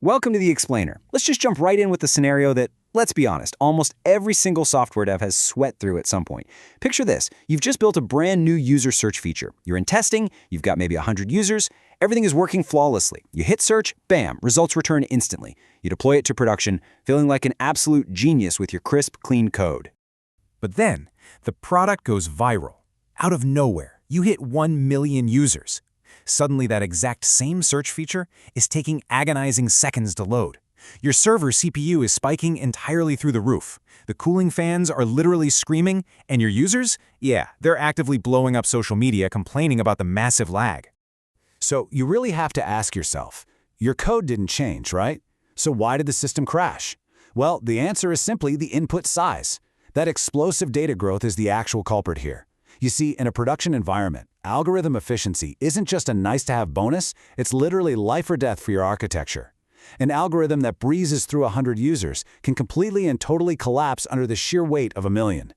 Welcome to the Explainer. Let's just jump right in with the scenario that, let's be honest, almost every single software dev has sweat through at some point. Picture this. You've just built a brand new user search feature. You're in testing, you've got maybe 100 users, everything is working flawlessly. You hit search, bam, results return instantly. You deploy it to production, feeling like an absolute genius with your crisp, clean code. But then, the product goes viral. Out of nowhere, you hit 1 million users. Suddenly, that exact same search feature is taking agonizing seconds to load. Your server CPU is spiking entirely through the roof. The cooling fans are literally screaming, and your users? Yeah, they're actively blowing up social media complaining about the massive lag. So you really have to ask yourself, your code didn't change, right? So why did the system crash? Well, the answer is simply the input size. That explosive data growth is the actual culprit here. You see, in a production environment, algorithm efficiency isn't just a nice-to-have bonus, it's literally life or death for your architecture. An algorithm that breezes through 100 users can completely and totally collapse under the sheer weight of 1 million.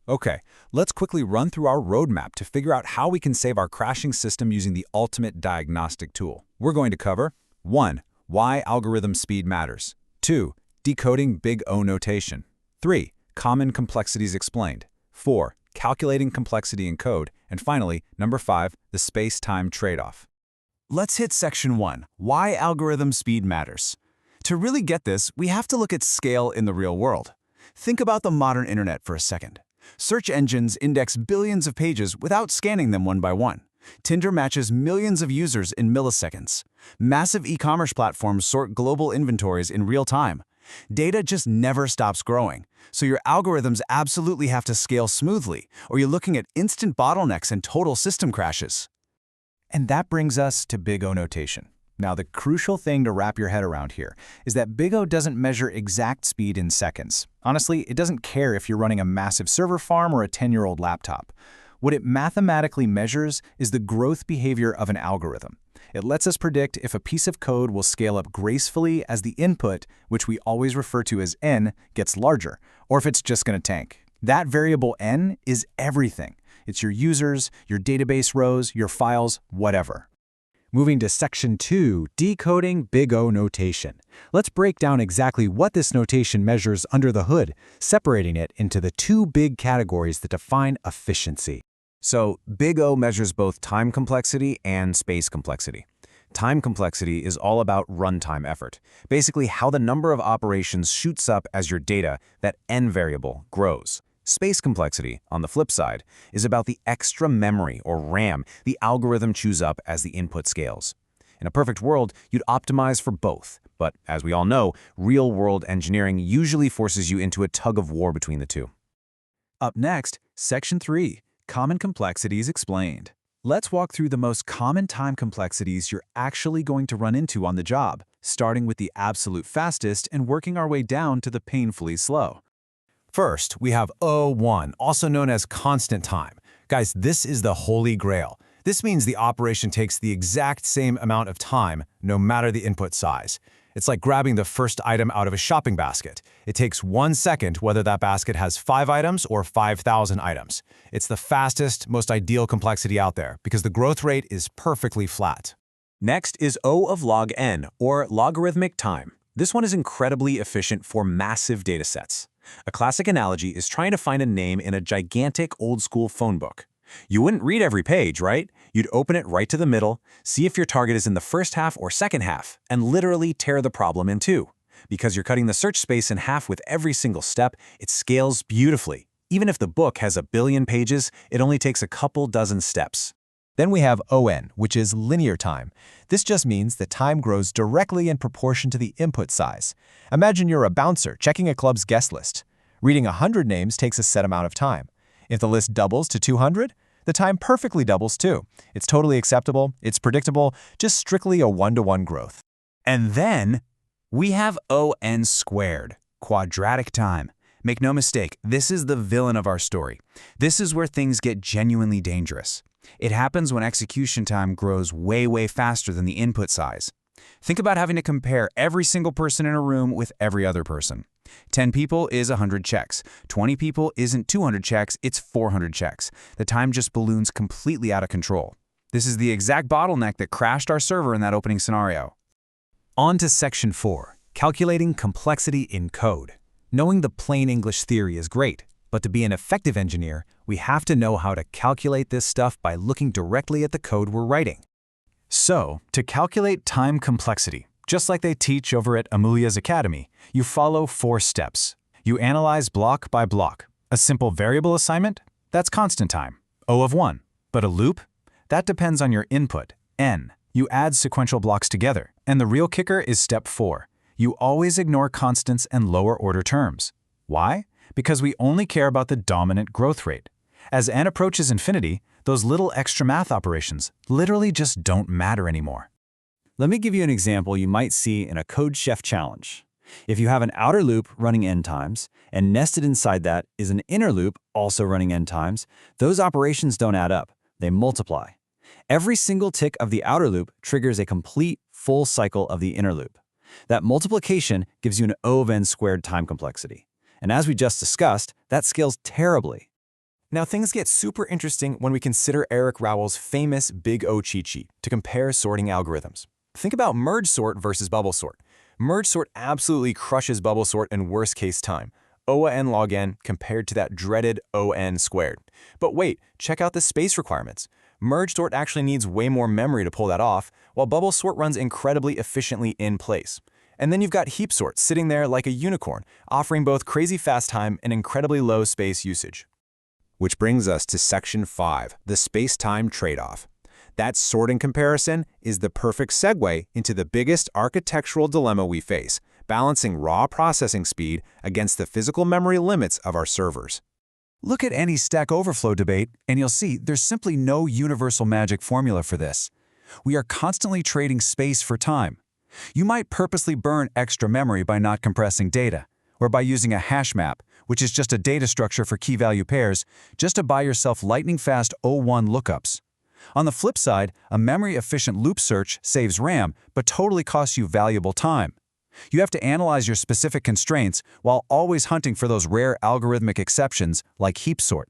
Okay, let's quickly run through our roadmap to figure out how we can save our crashing system using the ultimate diagnostic tool. We're going to cover 1. Why algorithm speed matters. 2. Decoding Big O notation. 3. Common complexities explained. 4. Calculating complexity in code. And finally, number 5, the space-time trade-off. Let's hit section 1, why algorithm speed matters. To really get this, we have to look at scale in the real world. Think about the modern internet for a second. Search engines index billions of pages without scanning them one by one. Tinder matches millions of users in milliseconds. Massive e-commerce platforms sort global inventories in real time. Data just never stops growing, so your algorithms absolutely have to scale smoothly, or you're looking at instant bottlenecks and total system crashes. And that brings us to Big O notation. Now, the crucial thing to wrap your head around here is that Big O doesn't measure exact speed in seconds. Honestly, it doesn't care if you're running a massive server farm or a 10-year-old laptop. What it mathematically measures is the growth behavior of an algorithm. It lets us predict if a piece of code will scale up gracefully as the input, which we always refer to as n, gets larger, or if it's just going to tank. That variable n is everything. It's your users, your database rows, your files, whatever. Moving to section 2, decoding Big O notation. Let's break down exactly what this notation measures under the hood, separating it into the two big categories that define efficiency. So, Big O measures both time complexity and space complexity. Time complexity is all about runtime effort, basically how the number of operations shoots up as your data, that n variable, grows. Space complexity, on the flip side, is about the extra memory, or RAM, the algorithm chews up as the input scales. In a perfect world, you'd optimize for both, but as we all know, real-world engineering usually forces you into a tug-of-war between the two. Up next, section 3. Common complexities explained. Let's walk through the most common time complexities you're actually going to run into on the job, starting with the absolute fastest and working our way down to the painfully slow. First, we have O1, also known as constant time. Guys, this is the holy grail. This means the operation takes the exact same amount of time, no matter the input size. It's like grabbing the first item out of a shopping basket. It takes 1 second whether that basket has 5 items or 5,000 items. It's the fastest, most ideal complexity out there because the growth rate is perfectly flat. Next is O of log n, or logarithmic time. This one is incredibly efficient for massive datasets. A classic analogy is trying to find a name in a gigantic old-school phone book. You wouldn't read every page, right? You'd open it right to the middle, see if your target is in the first half or second half, and literally tear the problem in two. Because you're cutting the search space in half with every single step, it scales beautifully. Even if the book has 1 billion pages, it only takes a couple dozen steps. Then we have ON, which is linear time. This just means that time grows directly in proportion to the input size. Imagine you're a bouncer checking a club's guest list. Reading 100 names takes a set amount of time. If the list doubles to 200, the time perfectly doubles too. It's totally acceptable, it's predictable, just strictly a one-to-one growth. And then we have ON squared, quadratic time. Make no mistake, this is the villain of our story. This is where things get genuinely dangerous. It happens when execution time grows way faster than the input size. Think about having to compare every single person in a room with every other person. 10 people is 100 checks. 20 people isn't 200 checks, it's 400 checks. The time just balloons completely out of control. This is the exact bottleneck that crashed our server in that opening scenario. On to Section 4, Calculating Complexity in Code. Knowing the plain English theory is great, but to be an effective engineer, we have to know how to calculate this stuff by looking directly at the code we're writing. So, to calculate time complexity, just like they teach over at Amelia's Academy, you follow 4 steps. You analyze block by block. A simple variable assignment? That's constant time, O of 1. But a loop? That depends on your input, N. You add sequential blocks together, and the real kicker is step 4. You always ignore constants and lower order terms. Why? Because we only care about the dominant growth rate. As n approaches infinity, those little extra math operations literally just don't matter anymore. Let me give you an example you might see in a Code Chef challenge. If you have an outer loop running n times, and nested inside that is an inner loop also running n times, those operations don't add up, they multiply. Every single tick of the outer loop triggers a complete, full cycle of the inner loop. That multiplication gives you an O of n squared time complexity. And as we just discussed, that scales terribly. Now things get super interesting when we consider Eric Raoul's famous Big O cheat sheet to compare sorting algorithms. Think about merge sort versus bubble sort. Merge sort absolutely crushes bubble sort in worst case time, O n log n compared to that dreaded O n squared. But wait, check out the space requirements. Merge sort actually needs way more memory to pull that off, while bubble sort runs incredibly efficiently in place. And then you've got heap sort sitting there like a unicorn, offering both crazy fast time and incredibly low space usage. Which brings us to Section 5, the space-time trade-off. That sorting comparison is the perfect segue into the biggest architectural dilemma we face, balancing raw processing speed against the physical memory limits of our servers. Look at any Stack Overflow debate, and you'll see there's simply no universal magic formula for this. We are constantly trading space for time. You might purposely burn extra memory by not compressing data, or by using a hash map, which is just a data structure for key-value pairs, just to buy yourself lightning-fast O1 lookups. On the flip side, a memory-efficient loop search saves RAM, but totally costs you valuable time. You have to analyze your specific constraints while always hunting for those rare algorithmic exceptions like heap sort.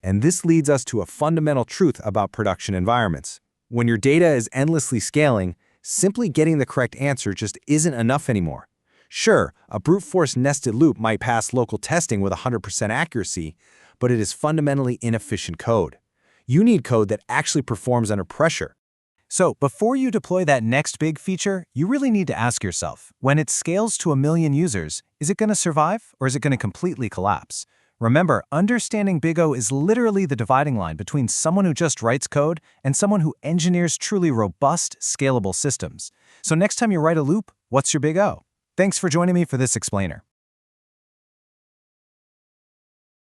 And this leads us to a fundamental truth about production environments. When your data is endlessly scaling, simply getting the correct answer just isn't enough anymore. Sure, a brute force nested loop might pass local testing with 100% accuracy, but it is fundamentally inefficient code. You need code that actually performs under pressure. So, before you deploy that next big feature, you really need to ask yourself, when it scales to 1 million users, is it going to survive or is it going to completely collapse? Remember, understanding Big O is literally the dividing line between someone who just writes code and someone who engineers truly robust, scalable systems. So next time you write a loop, what's your Big O? Thanks for joining me for this explainer.